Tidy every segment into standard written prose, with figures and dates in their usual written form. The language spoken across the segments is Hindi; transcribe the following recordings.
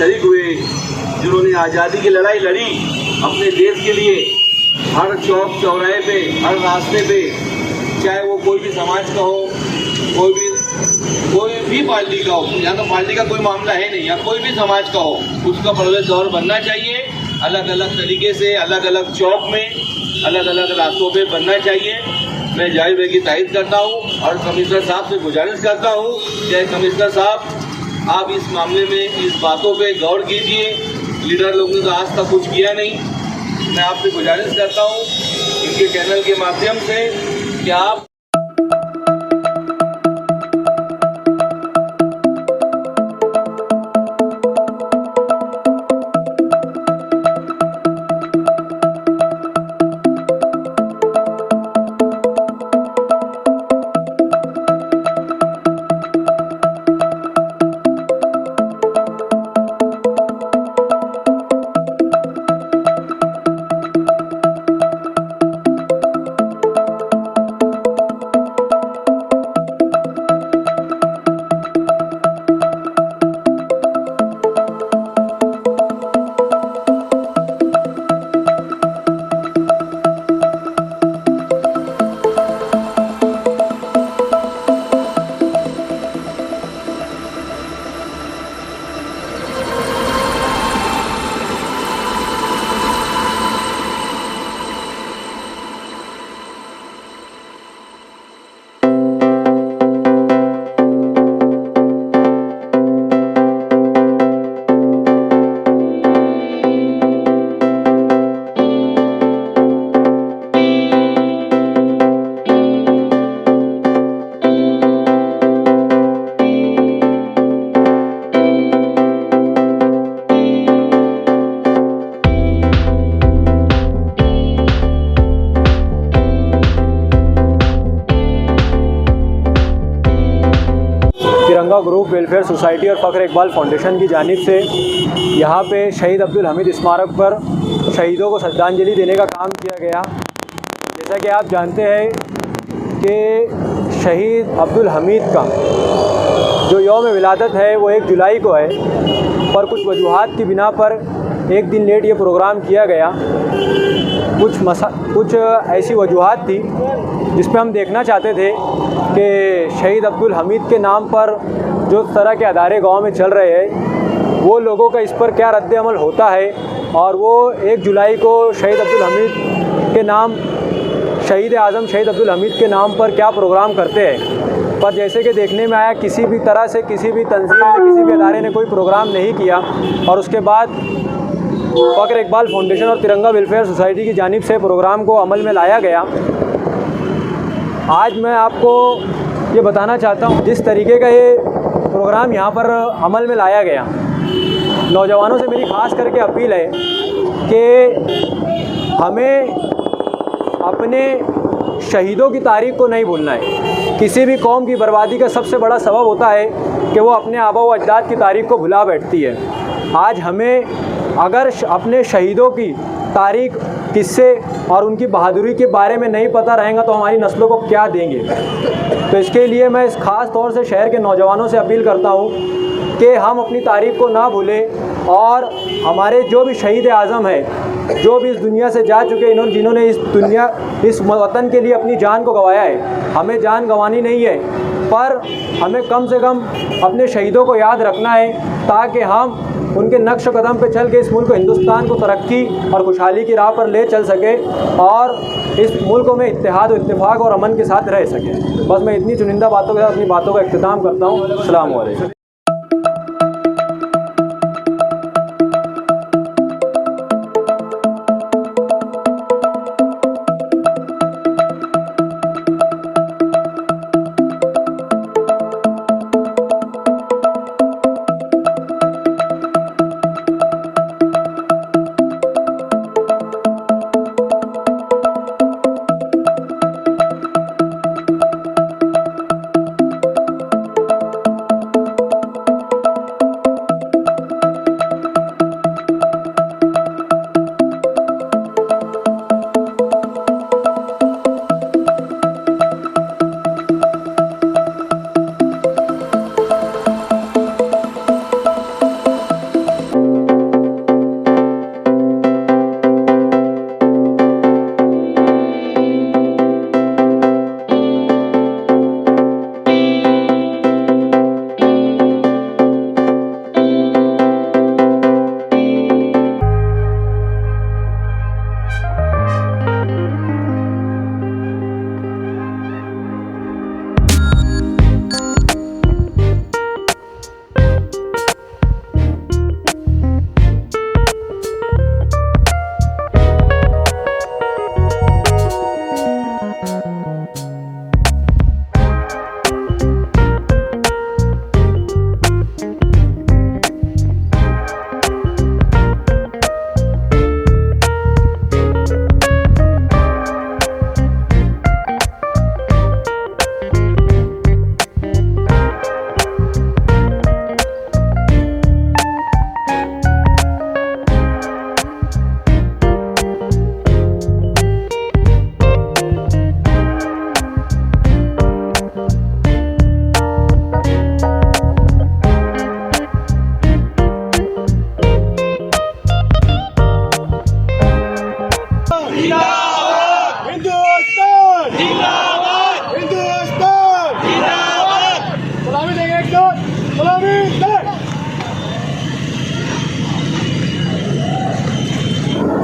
शरीक हुए, जिन्होंने आज़ादी की लड़ाई लड़ी अपने देश के लिए। हर चौक चौराहे पे, हर रास्ते पे, चाहे वो कोई भी समाज का हो, कोई भी पार्टी का हो, यहाँ तो पार्टी का कोई मामला है नहीं, या कोई भी समाज का हो, उसका प्रवेश द्वार बनना चाहिए। अलग अलग तरीके से, अलग अलग चौक में, अलग अलग रास्तों पे बनना चाहिए। मैं जाहिर भाई की तारीफ करता हूँ और कमिश्नर साहब से गुजारिश करता हूँ कि कमिश्नर साहब आप इस मामले में, इस बातों पे गौर कीजिए। लीडर लोगों ने तो आज तक कुछ किया नहीं। मैं आपसे गुजारिश करता हूँ इनके चैनल के माध्यम से कि आप तिरंगा ग्रुप वेलफेयर सोसाइटी और फ़ख्र इकबाल फाउंडेशन की जानिब से यहाँ पे शहीद अब्दुल हमीद स्मारक पर शहीदों को श्रद्धांजलि देने का काम किया गया। जैसा कि आप जानते हैं कि शहीद अब्दुल हमीद का जो यौम विलादत है वो 1 जुलाई को है, पर कुछ वजूहात की बिना पर एक दिन लेट ये प्रोग्राम किया गया। कुछ ऐसी वजूहात थी जिसमें हम देखना चाहते थे कि शहीद अब्दुल हमीद के नाम पर जो तरह के अदारे गांव में चल रहे हैं, वो लोगों का इस पर क्या रद्द अमल होता है, और वो 1 जुलाई को शहीद अब्दुल हमीद के नाम, शहीद आज़म शहीद अब्दुल हमीद के नाम पर क्या प्रोग्राम करते हैं। पर जैसे कि देखने में आया, किसी भी तरह से किसी भी तंजीम ने, किसी भी अदारे ने कोई प्रोग्राम नहीं किया, और उसके बाद फ़ख्र इकबाल फाउंडेशन और तिरंगा वेलफेयर सोसाइटी की जानिब से प्रोग्राम को अमल में लाया गया। आज मैं आपको ये बताना चाहता हूँ जिस तरीके का ये प्रोग्राम यहाँ पर अमल में लाया गया। नौजवानों से मेरी ख़ास करके अपील है कि हमें अपने शहीदों की तारीख़ को नहीं भूलना है। किसी भी कौम की बर्बादी का सबसे बड़ा सबब होता है कि वो अपने आबा व अजदाद की तारीख़ को भुला बैठती है। आज हमें अगर अपने शहीदों की तारीख़, किस्से और उनकी बहादुरी के बारे में नहीं पता रहेगा तो हमारी नस्लों को क्या देंगे। तो इसके लिए मैं इस ख़ास तौर से शहर के नौजवानों से अपील करता हूँ कि हम अपनी तारीख़ को ना भूलें, और हमारे जो भी शहीद आज़म हैं, जो भी इस दुनिया से जा चुके, जिन्होंने इस वतन के लिए अपनी जान को गंवाया है, हमें जान गंवानी नहीं है, पर हमें कम से कम अपने शहीदों को याद रखना है, ताकि हम उनके नक्श कदम पे चल के इस मुल्क हिंदुस्तान को तरक्की और खुशहाली की राह पर ले चल सके, और इस मुल्क में इत्तेहाद और इत्तेफाक और अमन के साथ रह सके। बस मैं इतनी चुनिंदा बातों के साथ अपनी बातों का इख्तिताम करता हूँ। अस्सलाम वालेकुम।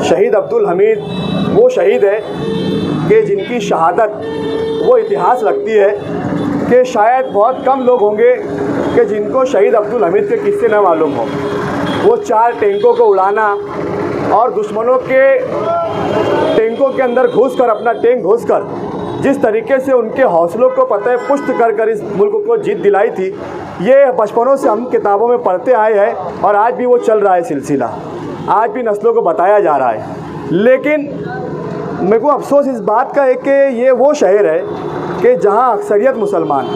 शहीद अब्दुल हमीद वो शहीद है कि जिनकी शहादत वो इतिहास रखती है कि शायद बहुत कम लोग होंगे कि जिनको शहीद अब्दुल हमीद के किस्से न मालूम हो। वो 4 टैंकों को उड़ाना और दुश्मनों के टैंकों के अंदर घुसकर अपना टैंक घुसकर जिस तरीके से उनके हौसलों को पता है पुष्ट कर इस मुल्क को जीत दिलाई थी, ये बचपनों से हम किताबों में पढ़ते आए हैं और आज भी वो चल रहा है सिलसिला, आज भी नस्लों को बताया जा रहा है। लेकिन मेरे को अफसोस इस बात का है कि ये वो शहर है कि जहाँ अक्सरियत मुसलमान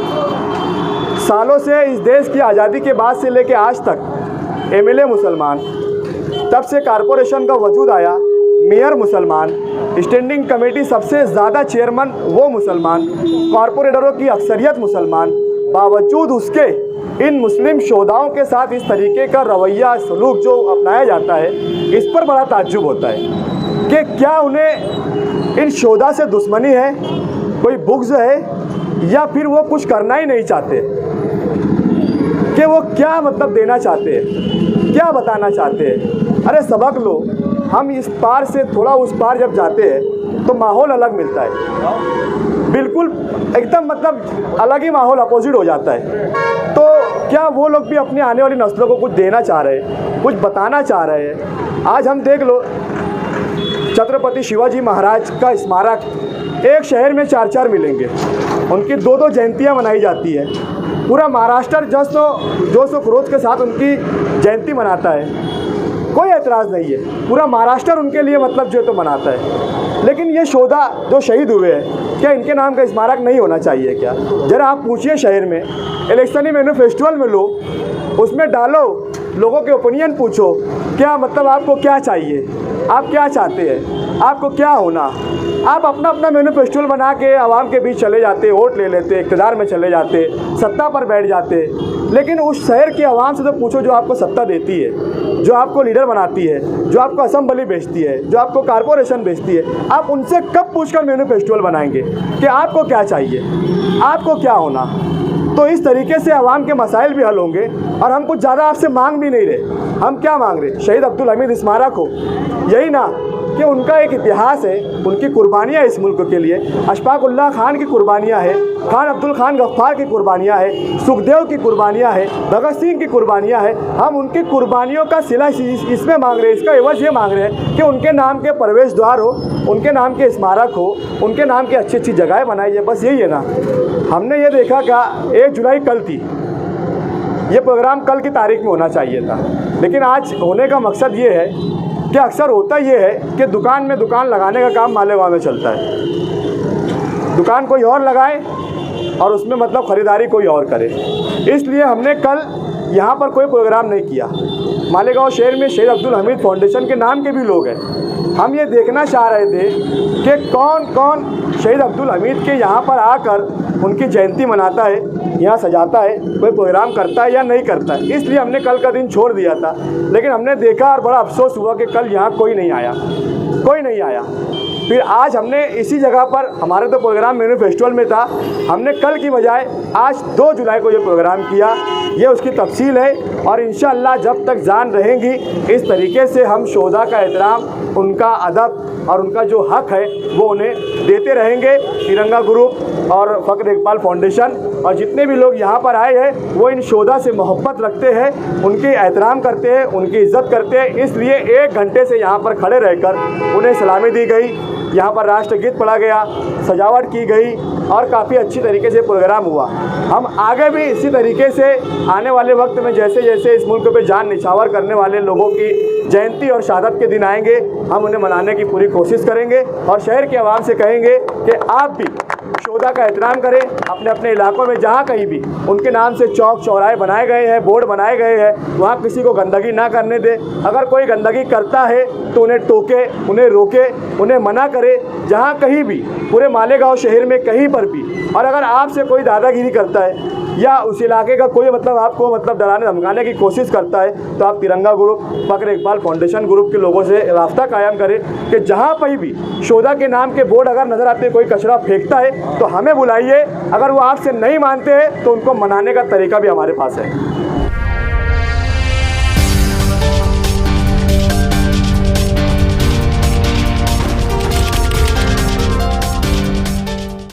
सालों से इस देश की आज़ादी के बाद से लेकर आज तक MLA मुसलमान, तब से कारपोरेशन का वजूद आया मेयर मुसलमान, स्टैंडिंग कमेटी सबसे ज़्यादा चेयरमैन वो मुसलमान, कॉरपोरेटरों की अक्सरियत मुसलमान, बावजूद उसके इन मुस्लिम शोधाओं के साथ इस तरीके का रवैया सलूक जो अपनाया जाता है, इस पर बड़ा ताज्जुब होता है कि क्या उन्हें इन शोधा से दुश्मनी है, कोई बुग़्ज़ है, या फिर वो कुछ करना ही नहीं चाहते, कि वो क्या मतलब देना चाहते हैं, क्या बताना चाहते हैं। अरे सबक लो, हम इस पार से थोड़ा उस पार जब जाते हैं तो माहौल अलग मिलता है, बिल्कुल एकदम मतलब अलग ही माहौल अपोजिट हो जाता है। तो क्या वो लोग भी अपनी आने वाली नस्लों को कुछ देना चाह रहे हैं, कुछ बताना चाह रहे हैं। आज हम देख लो, छत्रपति शिवाजी महाराज का स्मारक एक शहर में 4-4 मिलेंगे, उनकी 2-2 जयंतियाँ मनाई जाती है। पूरा महाराष्ट्र जोश और क्रोध के साथ उनकी जयंती मनाता है, कोई एतराज़ नहीं है, पूरा महाराष्ट्र उनके लिए मतलब जो है तो मनाता है। लेकिन ये शोधा जो शहीद हुए हैं, क्या इनके नाम का स्मारक नहीं होना चाहिए क्या? ज़रा आप पूछिए शहर में, इलेक्शनी मैनिफेस्टोल में लो, उसमें डालो, लोगों के ओपिनियन पूछो, क्या मतलब आपको क्या चाहिए, आप क्या चाहते हैं, आपको क्या होना। आप अपना अपना मैनिफेस्टोल बना के आवाम के बीच चले जाते, वोट ले लेते, इक़्तिदार में चले जाते, सत्ता पर बैठ जाते। लेकिन उस शहर की आवाम से तो पूछो जो आपको सत्ता देती है, जो आपको लीडर बनाती है, जो आपको असेंबली भेजती है, जो आपको कारपोरेशन भेजती है, आप उनसे कब पूछकर मैनिफेस्टोल बनाएंगे कि आपको क्या चाहिए, आपको क्या होना। तो इस तरीके से आवाम के मसाइल भी हल होंगे और हम कुछ ज़्यादा आपसे मांग भी नहीं रहे। हम क्या मांग रहे? शहीद अब्दुल हमीद स्मारक हो, यही ना कि उनका एक इतिहास है, उनकी कुर्बानियाँ इस मुल्क के लिए, अशफाक उल्लाह खान की कुर्बानियाँ है, खान अब्दुल खान गफ्फार की कुर्बानियाँ है, सुखदेव की कुर्बानियाँ है, भगत सिंह की कुर्बानियाँ है। हम उनकी कुर्बानियों का सिला इसमें मांग रहे हैं, इसका एवज ये मांग रहे हैं कि उनके नाम के प्रवेश द्वार हो, उनके नाम के स्मारक हो, उनके नाम की अच्छी अच्छी जगहें बनाई जाए, बस यही है ना। हमने ये देखा कि 1 जुलाई कल थी, ये प्रोग्राम कल की तारीख में होना चाहिए था, लेकिन आज होने का मकसद ये है कि अक्सर होता ये है कि दुकान में दुकान लगाने का काम मालेगांव में चलता है, दुकान कोई और लगाए और उसमें मतलब ख़रीदारी कोई और करे। इसलिए हमने कल यहाँ पर कोई प्रोग्राम नहीं किया। मालेगांव शहर में शहीद अब्दुल हमीद फाउंडेशन के नाम के भी लोग हैं। हम ये देखना चाह रहे थे कि कौन कौन शहीद अब्दुल हमीद के यहाँ पर आकर उनकी जयंती मनाता है, यहाँ सजाता है, कोई प्रोग्राम करता है या नहीं करता है। इसलिए हमने कल का दिन छोड़ दिया था, लेकिन हमने देखा और बड़ा अफसोस हुआ कि कल यहाँ कोई नहीं आया, कोई नहीं आया। फिर आज हमने इसी जगह पर, हमारे तो प्रोग्राम मैनिफेस्टोल में था, हमने कल की बजाय आज 2 जुलाई को ये प्रोग्राम किया। ये उसकी तफसील है और इंशाअल्लाह जब तक जान रहेंगी इस तरीके से हम शोधा का एहतराम, उनका अदब और उनका जो हक़ है वो उन्हें देते रहेंगे। तिरंगा ग्रुप और फ़ख्र इकबाल फाउंडेशन और जितने भी लोग यहाँ पर आए हैं वो इन शोधा से मोहब्बत रखते हैं, उनकी एहतराम करते हैं, उनकी इज़्ज़त करते हैं। इसलिए 1 घंटे से यहाँ पर खड़े रहकर उन्हें सलामी दी गई, यहाँ पर राष्ट्रगीत पढ़ा गया, सजावट की गई और काफ़ी अच्छी तरीके से प्रोग्राम हुआ। हम आगे भी इसी तरीके से आने वाले वक्त में जैसे जैसे इस मुल्क पे जान निछावर करने वाले लोगों की जयंती और शहादत के दिन आएंगे, हम उन्हें मनाने की पूरी कोशिश करेंगे और शहर के आवाम से कहेंगे कि आप भी शोधा का एहतराम करें। अपने अपने इलाकों में जहाँ कहीं भी उनके नाम से चौक चौराहे बनाए गए हैं, बोर्ड बनाए गए हैं, वहाँ किसी को गंदगी ना करने दे। अगर कोई गंदगी करता है तो उन्हें टोके, उन्हें रोके, उन्हें मना करे, जहाँ कहीं भी पूरे मालेगांव शहर में कहीं पर भी। और अगर आपसे कोई दादागिरी करता है या उस इलाके का कोई मतलब आपको मतलब डराने धमकाने की कोशिश करता है तो आप तिरंगा ग्रुप, फ़ख्र इकबाल फाउंडेशन ग्रुप के लोगों से राब्ता कायम करें कि जहाँ कहीं भी शोधा के नाम के बोर्ड अगर नज़र आते कोई कचरा फेंकता है तो हमें बुलाइए। अगर वो आपसे नहीं मानते हैं तो उनको मनाने का तरीका भी हमारे पास है।